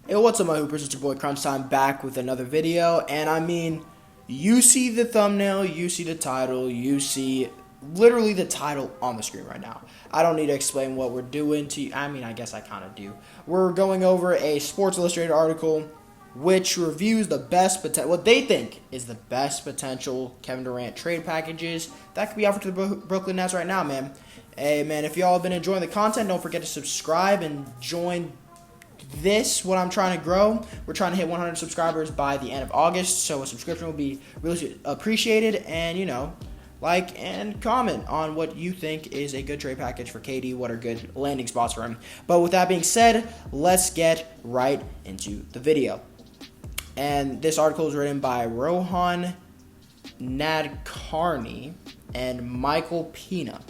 Hey, what's up, my hoopers? It's your boy Crunch Time back with another video. And I mean, you see the thumbnail, you see the title, you see literally the title on the screen right now. I don't need to explain what we're doing to you. I mean, I guess I kind of do. We're going over a Sports Illustrated article which reviews the best what they think is the best potential Kevin Durant trade packages that could be offered to the Brooklyn Nets right now, man. Hey, man, if y'all have been enjoying the content, don't forget to subscribe and join what I'm trying to grow. We're trying to hit 100 subscribers by the end of August, so a subscription will be really appreciated. And like and comment on what you think is a good trade package for KD, what are good landing spots for him. But with that being said, let's get right into the video. And this article is written by Rohan Nadkarni and Michael Pina.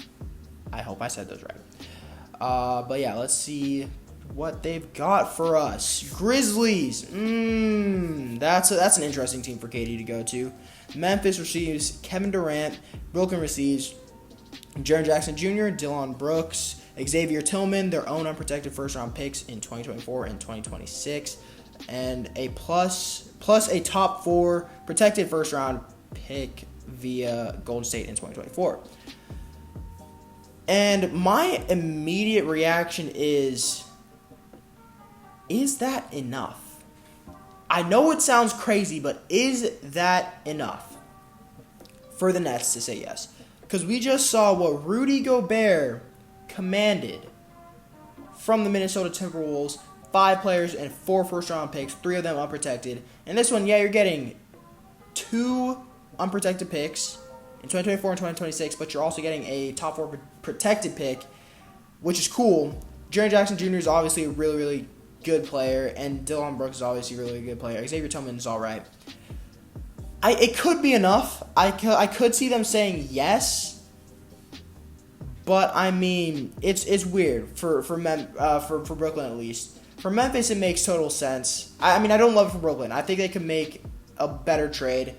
I hope I said those right. But yeah, let's see what they've got for us. Grizzlies. That's an interesting team for KD to go to. Memphis receives Kevin Durant. Brooklyn receives Jaren Jackson Jr., Dillon Brooks, Xavier Tillman, their own unprotected first-round picks in 2024 and 2026, and a plus a top 4 protected first-round pick via Golden State in 2024. And my immediate reaction is that enough? I know it sounds crazy, but is that enough for the Nets to say yes? Because we just saw what Rudy Gobert commanded from the Minnesota Timberwolves. 5 players and 4 first-round picks, 3 of them unprotected. And this one, yeah, you're getting 2 unprotected picks in 2024 and 2026, but you're also getting a top 4 protected pick, which is cool. Jaren Jackson Jr. is obviously a really, really good player, and Dillon Brooks is obviously a really good player. Xavier Tillman is all right. It could be enough. I could see them saying yes, but I mean, it's weird for Brooklyn at least. For Memphis, it makes total sense. I mean, I don't love it for Brooklyn. I think they could make a better trade,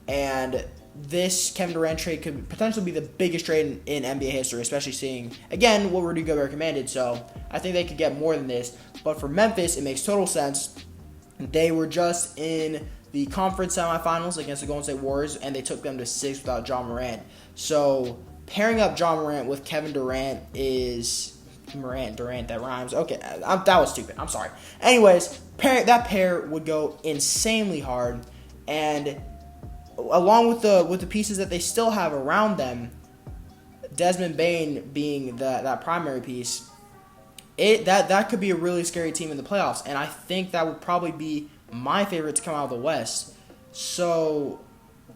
and this Kevin Durant trade could potentially be the biggest trade in NBA history, especially seeing, again, what Rudy Gobert commanded. So I think they could get more than this. But for Memphis, it makes total sense. They were just in the conference semifinals against the Golden State Warriors, and they took them to 6 without John Morant. So pairing up John Morant with Kevin Durant is... Durant, that rhymes. Okay, that was stupid. I'm sorry. Anyways, that pair would go insanely hard, and along with the pieces that they still have around them, Desmond Bane being that primary piece, that could be a really scary team in the playoffs, and I think that would probably be my favorite to come out of the West. So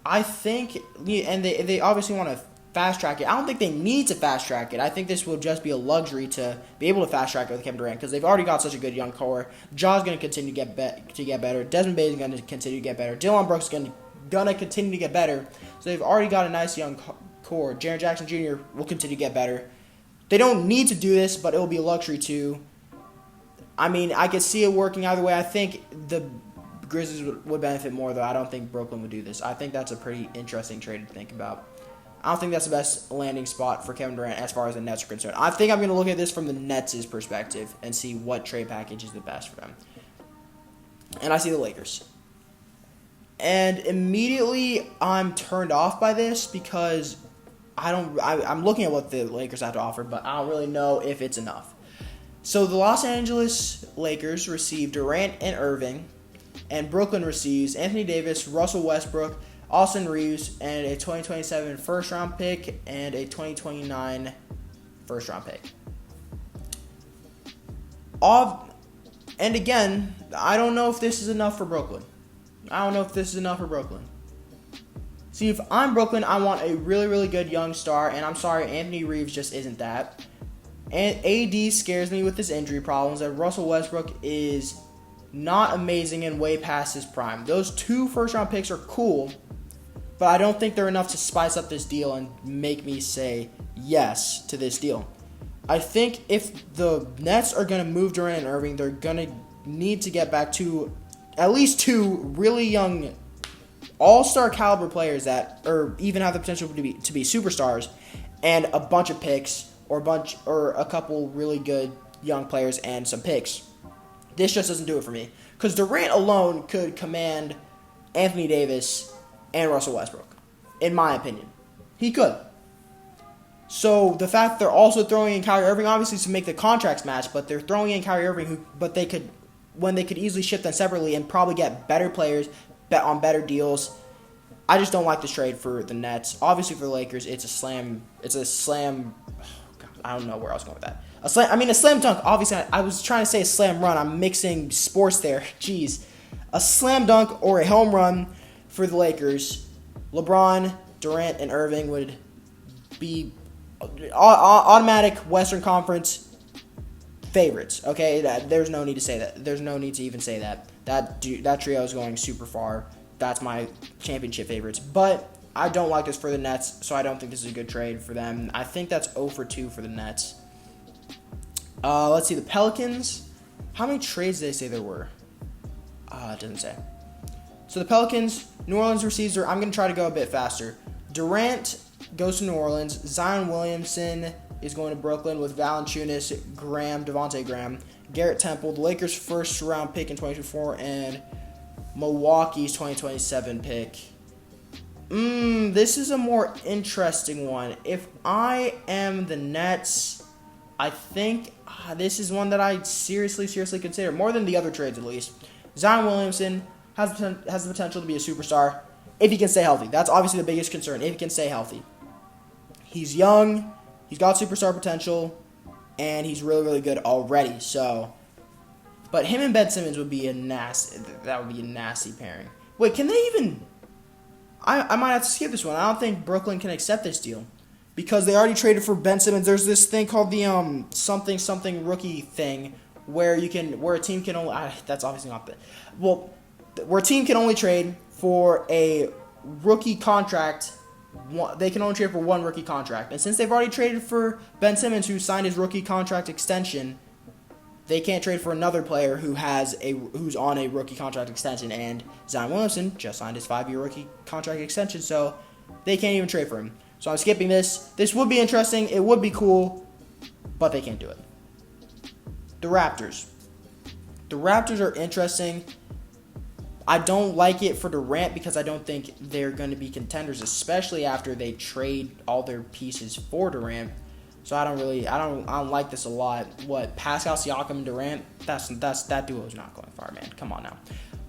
I think, and they obviously want to fast track it. I don't think they need to fast track it. I think this will just be a luxury to be able to fast track it with Kevin Durant because they've already got such a good young core. Ja's going to continue to get better. Desmond Bane is going to continue to get better. Dillon Brooks is going to continue to get better. So they've already got a nice young core. Jaren Jackson Jr. will continue to get better. They don't need to do this, but it will be a luxury too. I mean, I could see it working either way. I think the Grizzlies would benefit more, though. I don't think Brooklyn would do this. I think that's a pretty interesting trade to think about. I don't think that's the best landing spot for Kevin Durant as far as the Nets are concerned. I think I'm going to look at this from the Nets' perspective and see what trade package is the best for them. And I see the Lakers. And immediately I'm turned off by this because I'm looking at what the Lakers have to offer, but I don't really know if it's enough. So the Los Angeles Lakers receive Durant and Irving, and Brooklyn receives Anthony Davis, Russell Westbrook, Austin Reeves, and a 2027 first-round pick and a 2029 first-round pick. And again, I don't know if this is enough for Brooklyn. See, if I'm Brooklyn, I want a really, really good young star, and I'm sorry, Anthony Reeves just isn't that. And AD scares me with his injury problems, and Russell Westbrook is not amazing and way past his prime. Those 2 first-round picks are cool, but I don't think they're enough to spice up this deal and make me say yes to this deal. I think if the Nets are going to move Durant and Irving, they're going to need to get back to at least 2 really young all-star caliber players that or even have the potential to be superstars, and a bunch of picks or a couple really good young players and some picks. This just doesn't do it for me. Because Durant alone could command Anthony Davis and Russell Westbrook, in my opinion. He could. So the fact they're also throwing in Kyrie Irving, obviously to make the contracts match, but they're throwing in Kyrie Irving, when they could easily ship them separately and probably get better players on better deals. I just don't like this trade for the Nets. Obviously for the Lakers, it's a slam. Oh God, I don't know where I was going with that. A slam dunk. Obviously, I was trying to say a slam run. I'm mixing sports there. Jeez. A slam dunk or a home run for the Lakers. LeBron, Durant, and Irving would be automatic Western Conference favorites. Okay, there's no need to say that. There's no need to even say that. That trio is going super far. That's my championship favorites. But I don't like this for the Nets, so I don't think this is a good trade for them. I think that's 0 for 2 for the Nets. Let's see, the Pelicans. How many trades did they say there were? It doesn't say. So the Pelicans, New Orleans receives I'm going to try to go a bit faster. Durant goes to New Orleans. Zion Williamson is going to Brooklyn with Valanciunas, Devontae Graham, Garrett Temple, the Lakers' first-round pick in 2024, and Milwaukee's 2027 pick. This is a more interesting one. If I am the Nets, I think this is one that I seriously consider, more than the other trades at least. Zion Williamson has the potential to be a superstar if he can stay healthy. That's obviously the biggest concern, if he can stay healthy. He's young, he's got superstar potential, and he's really good already. So, but him and Ben Simmons would be a nasty pairing. Wait, can they even? I might have to skip this one. I don't think Brooklyn can accept this deal because they already traded for Ben Simmons. There's this thing called the something rookie thing where a team can only that's obviously not the where a team can only trade for a rookie contract. They can only trade for one rookie contract, and since they've already traded for Ben Simmons, who signed his rookie contract extension, they can't trade for another player who's on a rookie contract extension. And Zion Williamson just signed his 5-year rookie contract extension, so they can't even trade for him. So I'm skipping this. This would be interesting. It would be cool, but they can't do it. The Raptors. The Raptors are interesting. I don't like it for Durant because I don't think they're going to be contenders, especially after they trade all their pieces for Durant. So I don't like this a lot. What, Pascal Siakam and Durant? That duo is not going far, man. Come on now.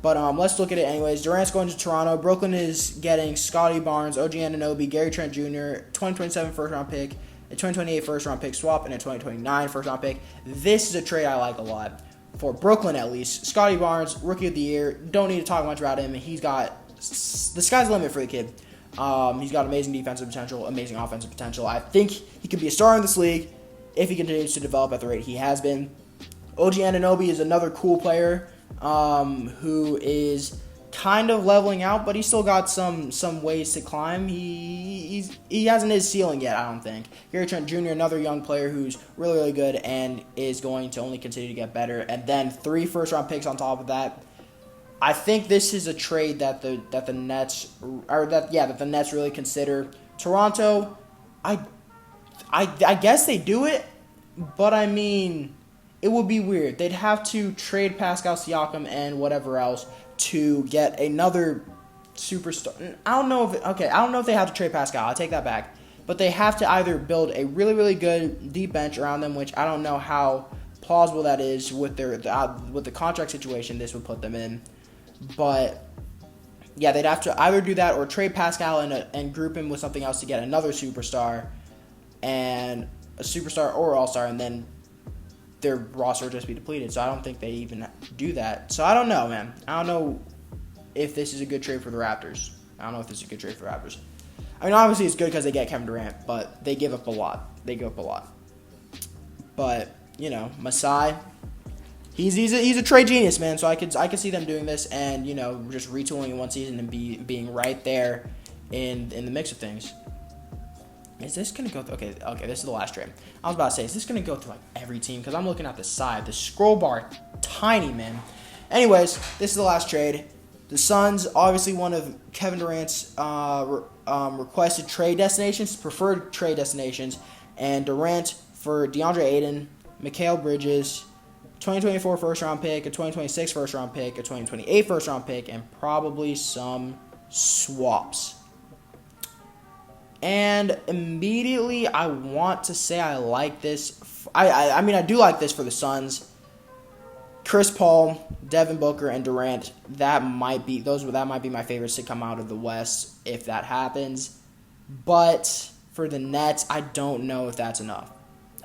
But let's look at it anyways. Durant's going to Toronto. Brooklyn is getting Scotty Barnes, OG Anunoby, Gary Trent Jr., 2027 first-round pick, a 2028 first-round pick swap, and a 2029 first-round pick. This is a trade I like a lot. For Brooklyn, at least. Scotty Barnes, Rookie of the Year. Don't need to talk much about him. He's got the sky's the limit for the kid. He's got amazing defensive potential, amazing offensive potential. I think he could be a star in this league if he continues to develop at the rate he has been. OG Anunoby is another cool player who is kind of leveling out, but he's still got some ways to climb. He hasn't hit his ceiling yet, I don't think. Gary Trent Jr., another young player who's really good and is going to only continue to get better. And then 3 first-round picks on top of that. I think this is a trade that the Nets really consider. Toronto, I guess they do it, but I mean, it would be weird. They'd have to trade Pascal Siakam and whatever else to get another superstar. I don't know if they have to trade Pascal. I'll take that back. But they have to either build a really good deep bench around them, which I don't know how plausible that is with the contract situation this would put them in. But yeah, they'd have to either do that or trade Pascal and group him with something else to get another superstar and a superstar or all-star, and then their roster would just be depleted. So I don't think they even do that. So I don't know, man. I don't know if this is a good trade for the Raptors. I don't know if this is a good trade for the Raptors. I mean, obviously it's good because they get Kevin Durant, but they give up a lot. But, you know, Masai, he's a trade genius, man. So I could see them doing this and, you know, just retooling in one season and being right there in the mix of things. Is this going to go through? Okay, this is the last trade. I was about to say, is this going to go through like every team? Because I'm looking at the side. The scroll bar, tiny, man. Anyways, this is the last trade. The Suns, obviously one of Kevin Durant's requested trade destinations, preferred trade destinations, and Durant for DeAndre Ayton, Mikal Bridges, 2024 first round pick, a 2026 first round pick, a 2028 first round pick, and probably some swaps. And immediately I want to say I like this. I mean, I do like this for the Suns. Chris Paul, Devin Booker, and Durant, that might be my favorites to come out of the West if that happens. But for the Nets, I don't know if that's enough.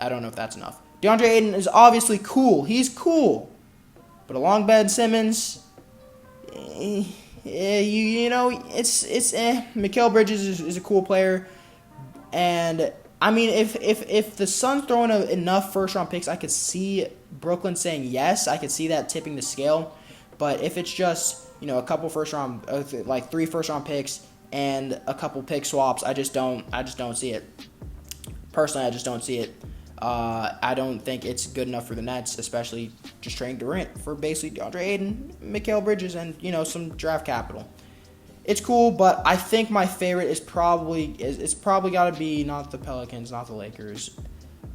DeAndre Ayton is obviously cool. He's cool. But along Ben Simmons, you know, it's Mikal Bridges is a cool player. And I mean, if the Suns throw in enough first round picks, I could see Brooklyn saying yes. I could see that tipping the scale. But if it's just, you know, a couple like 3 first round picks and a couple pick swaps, I just don't see it. Personally, I just don't see it. I don't think it's good enough for the Nets, especially just trading Durant for basically DeAndre Ayton, Mikal Bridges, and, you know, some draft capital. It's cool, but I think my favorite is probably got to be not the Pelicans, not the Lakers,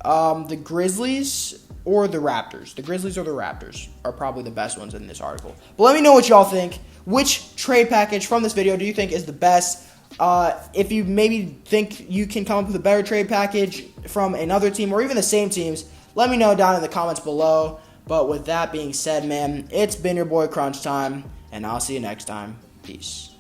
the Grizzlies or the Raptors. The Grizzlies or the Raptors are probably the best ones in this article. But let me know what y'all think. Which trade package from this video do you think is the best? If you maybe think you can come up with a better trade package from another team or even the same teams, let me know down in the comments below. But with that being said, man, it's been your boy Crunch Time, and I'll see you next time. Peace.